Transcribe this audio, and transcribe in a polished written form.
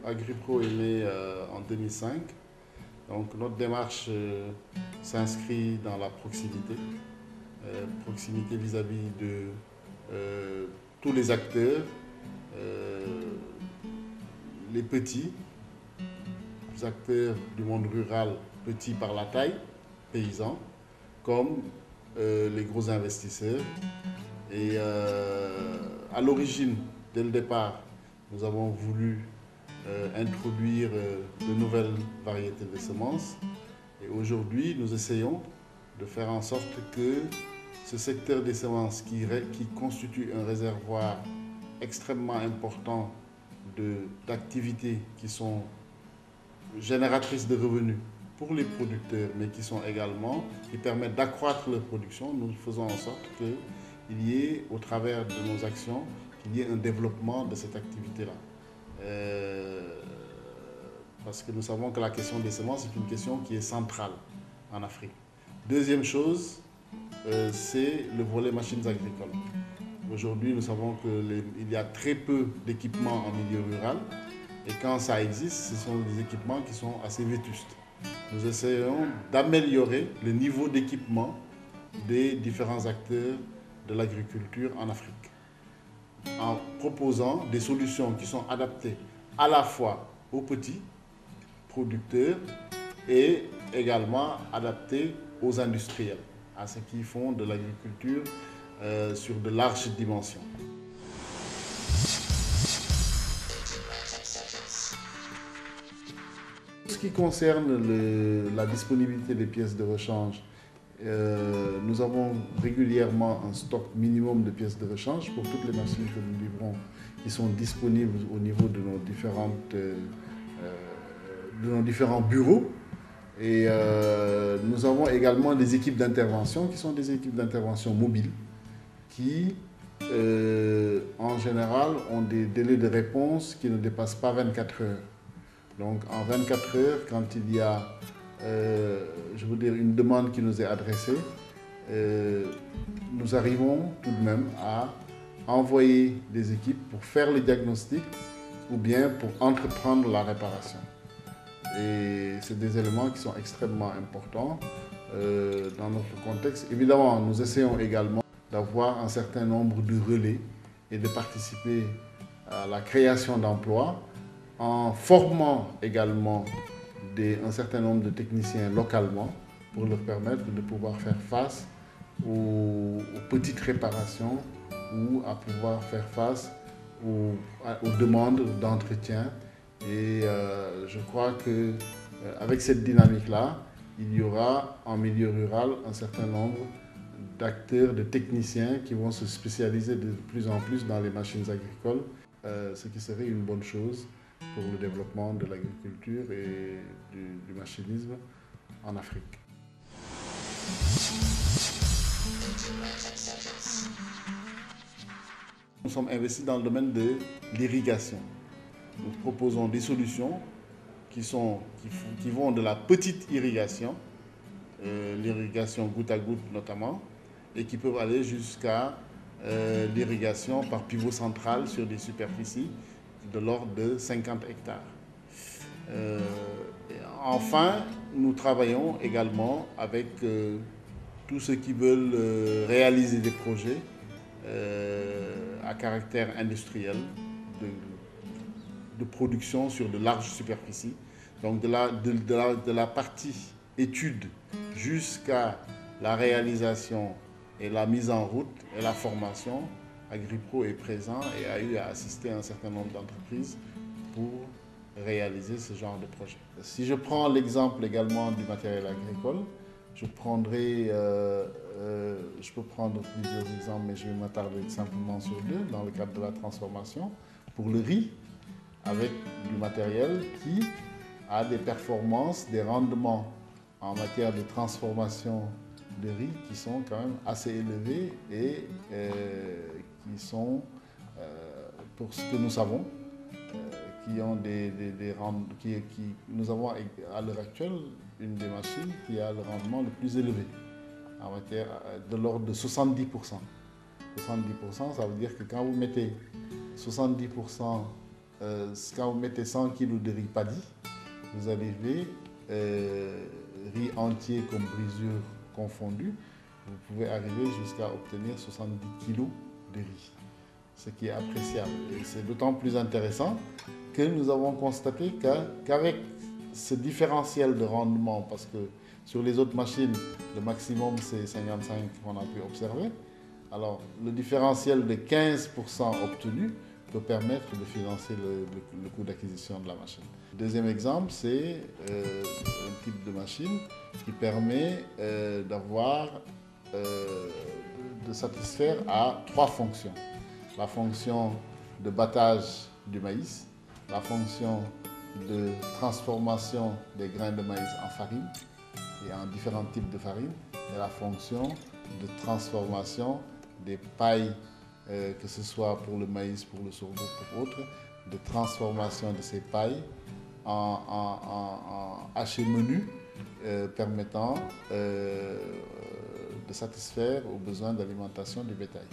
Agripro est né en 2005. Donc notre démarche s'inscrit dans la proximité. Proximité vis-à-vis de tous les acteurs, euh, les petits, les acteurs du monde rural, petits par la taille, paysans, comme les gros investisseurs. Et à l'origine, dès le départ, nous avons voulu introduire de nouvelles variétés de semences. Et aujourd'hui, nous essayons de faire en sorte que ce secteur des semences qui constitue un réservoir extrêmement important d'activités qui sont génératrices de revenus pour les producteurs, mais qui permettent d'accroître leur production. Nous faisons en sorte qu'il y ait, au travers de nos actions, qu'il y ait un développement de cette activité-là. Parce que nous savons que la question des semences est une question qui est centrale en Afrique. Deuxième chose, c'est le volet machines agricoles. Aujourd'hui, nous savons qu'il y a très peu d'équipements en milieu rural et quand ça existe, ce sont des équipements qui sont assez vétustes. Nous essayons d'améliorer le niveau d'équipement des différents acteurs de l'agriculture en Afrique en proposant des solutions qui sont adaptées à la fois aux petits producteurs et également adaptées aux industriels, à ceux qui font de l'agriculture sur de larges dimensions. En ce qui concerne la disponibilité des pièces de rechange, nous avons régulièrement un stock minimum de pièces de rechange pour toutes les machines que nous livrons qui sont disponibles au niveau de nos différents bureaux. Et nous avons également des équipes d'intervention qui sont des équipes d'intervention mobiles qui, en général, ont des délais de réponse qui ne dépassent pas 24 heures. Donc en 24 heures, quand il y a une demande qui nous est adressée, nous arrivons tout de même à envoyer des équipes pour faire le diagnostic ou bien pour entreprendre la réparation. Et c'est des éléments qui sont extrêmement importants dans notre contexte. Évidemment, nous essayons également d'avoir un certain nombre de relais et de participer à la création d'emplois en formant également un certain nombre de techniciens localement pour leur permettre de pouvoir faire face aux petites réparations ou à pouvoir faire face aux demandes d'entretien. Et je crois qu'avec cette dynamique-là, il y aura en milieu rural un certain nombre d'acteurs, de techniciens qui vont se spécialiser de plus en plus dans les machines agricoles, ce qui serait une bonne chose pour le développement de l'agriculture et du machinisme en Afrique. Nous sommes investis dans le domaine de l'irrigation. Nous proposons des solutions qui vont de la petite irrigation, l'irrigation goutte à goutte notamment, et qui peuvent aller jusqu'à l'irrigation par pivot central sur des superficies de l'ordre de 50 hectares. Enfin, nous travaillons également avec tous ceux qui veulent réaliser des projets à caractère industriel de production sur de larges superficies. Donc de la partie étude jusqu'à la réalisation et la mise en route et la formation, Agripro est présent et a eu à assister à un certain nombre d'entreprises pour réaliser ce genre de projet. Si je prends l'exemple également du matériel agricole, je peux prendre plusieurs exemples, mais je vais m'attarder simplement sur deux dans le cadre de la transformation. Pour le riz, avec du matériel qui a des performances, des rendements en matière de transformation de riz qui sont quand même assez élevés et qui sont, pour ce que nous savons, qui ont nous avons à l'heure actuelle une des machines qui a le rendement le plus élevé, en matière de l'ordre de 70%. 70%, ça veut dire que quand vous mettez 70% quand vous mettez 100 kg de riz paddy, vous arrivez, riz entier comme brisure confondue, vous pouvez arriver jusqu'à obtenir 70 kg de riz, ce qui est appréciable. Et c'est d'autant plus intéressant que nous avons constaté qu'avec ce différentiel de rendement, parce que sur les autres machines, le maximum c'est 55 qu'on a pu observer, alors le différentiel de 15% obtenu peut permettre de financer le coût d'acquisition de la machine. Deuxième exemple, c'est un type de machine qui permet de satisfaire à 3 fonctions. La fonction de battage du maïs, la fonction de transformation des grains de maïs en farine et en différents types de farine, et la fonction de transformation des pailles, que ce soit pour le maïs, pour le sorgho, pour autre, de transformation de ces pailles en hachés menus permettant de satisfaire aux besoins d'alimentation du bétail.